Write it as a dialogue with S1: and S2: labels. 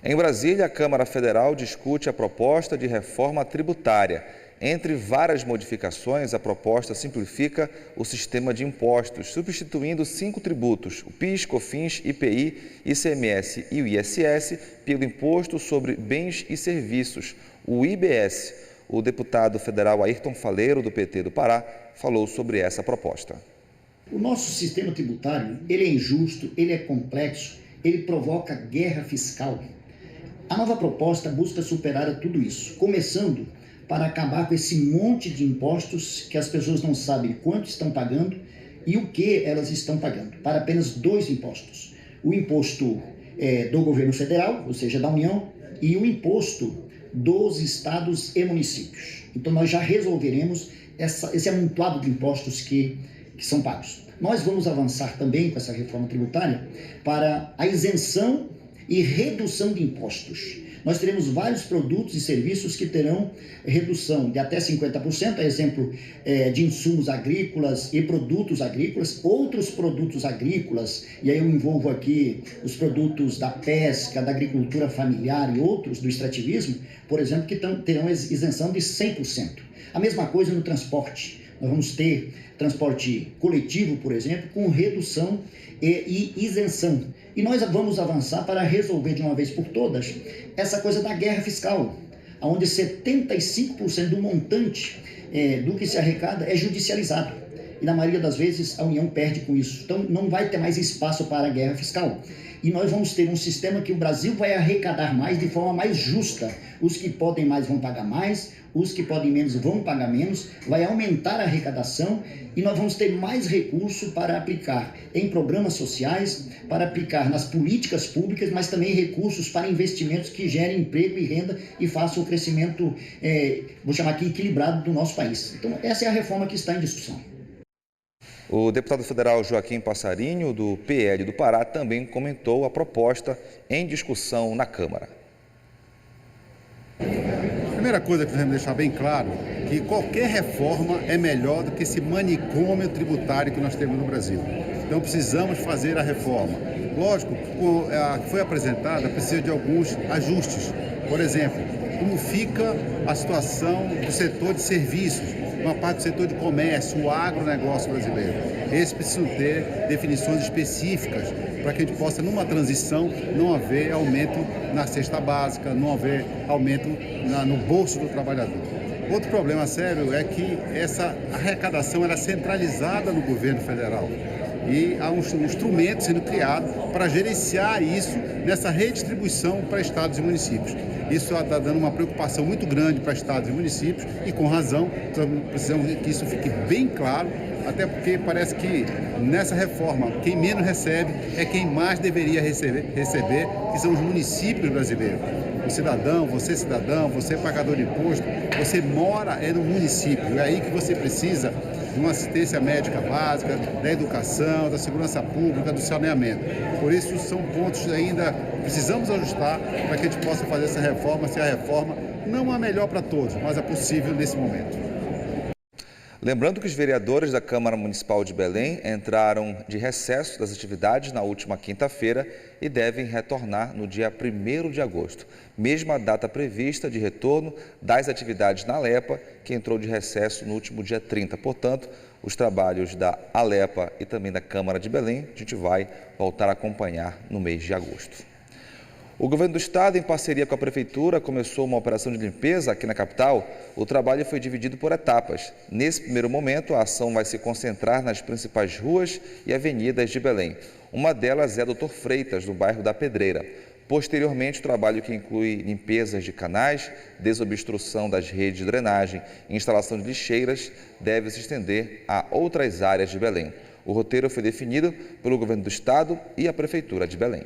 S1: Em Brasília, a Câmara Federal discute a proposta de reforma tributária. Entre várias modificações, a proposta simplifica o sistema de impostos, substituindo 5 tributos, o PIS, COFINS, IPI, ICMS e o ISS, pelo Imposto sobre Bens e Serviços, o IBS. O deputado federal Ayrton Faleiro, do PT do Pará, falou sobre essa proposta.
S2: O nosso sistema tributário, ele é injusto, ele é complexo, ele provoca guerra fiscal. A nova proposta busca superar tudo isso, começando para acabar com esse monte de impostos que as pessoas não sabem quanto estão pagando e o que elas estão pagando, para apenas 2 impostos. O imposto do governo federal, ou seja, da União, e o imposto dos estados e municípios. Então nós já resolveremos esse amontoado de impostos que são pagos. Nós vamos avançar também com essa reforma tributária para a isenção e redução de impostos. Nós teremos vários produtos e serviços que terão redução de até 50%, a exemplo de insumos agrícolas e produtos agrícolas, outros produtos agrícolas, e aí eu envolvo aqui os produtos da pesca, da agricultura familiar e outros do extrativismo, por exemplo, que terão isenção de 100%. A mesma coisa no transporte. Nós vamos ter transporte coletivo, por exemplo, com redução e isenção. E nós vamos avançar para resolver de uma vez por todas essa coisa da guerra fiscal, onde 75% do montante do que se arrecada é judicializado. E na maioria das vezes a União perde com isso. Então não vai ter mais espaço para a guerra fiscal. E nós vamos ter um sistema que o Brasil vai arrecadar mais de forma mais justa. Os que podem mais vão pagar mais, os que podem menos vão pagar menos, vai aumentar a arrecadação e nós vamos ter mais recurso para aplicar em programas sociais, para aplicar nas políticas públicas, mas também recursos para investimentos que gerem emprego e renda e façam o crescimento, vou chamar aqui, equilibrado do nosso país. Então essa é a reforma que está em discussão.
S1: O deputado federal Joaquim Passarinho, do PL do Pará, também comentou a proposta em discussão na Câmara.
S3: A primeira coisa que devemos deixar bem claro é que qualquer reforma é melhor do que esse manicômio tributário que nós temos no Brasil. Então precisamos fazer a reforma. Lógico, a que foi apresentada precisa de alguns ajustes. Por exemplo, como fica a situação do setor de serviços, uma parte do setor de comércio, o agronegócio brasileiro. Esses precisam ter definições específicas para que a gente possa, numa transição, não haver aumento na cesta básica, não haver aumento no bolso do trabalhador. Outro problema sério é que essa arrecadação era centralizada no governo federal. E há um instrumento sendo criado para gerenciar isso nessa redistribuição para estados e municípios. Isso está dando uma preocupação muito grande para estados e municípios e com razão, precisamos que isso fique bem claro, até porque parece que nessa reforma quem menos recebe é quem mais deveria receber, que são os municípios brasileiros. O cidadão, você pagador de imposto, você mora no município, é aí que você precisa de uma assistência médica básica, da educação, da segurança pública, do saneamento. Por isso, são pontos que ainda precisamos ajustar para que a gente possa fazer essa reforma, ser a reforma não a melhor para todos, mas a possível nesse momento.
S1: Lembrando que os vereadores da Câmara Municipal de Belém entraram de recesso das atividades na última quinta-feira e devem retornar no dia 1º de agosto, mesma data prevista de retorno das atividades na Alepa, que entrou de recesso no último dia 30. Portanto, os trabalhos da Alepa e também da Câmara de Belém, a gente vai voltar a acompanhar no mês de agosto. O governo do estado, em parceria com a prefeitura, começou uma operação de limpeza aqui na capital. O trabalho foi dividido por etapas. Nesse primeiro momento, a ação vai se concentrar nas principais ruas e avenidas de Belém. Uma delas é a Doutor Freitas, no bairro da Pedreira. Posteriormente, o trabalho que inclui limpezas de canais, desobstrução das redes de drenagem e instalação de lixeiras deve se estender a outras áreas de Belém. O roteiro foi definido pelo governo do estado e a prefeitura de Belém.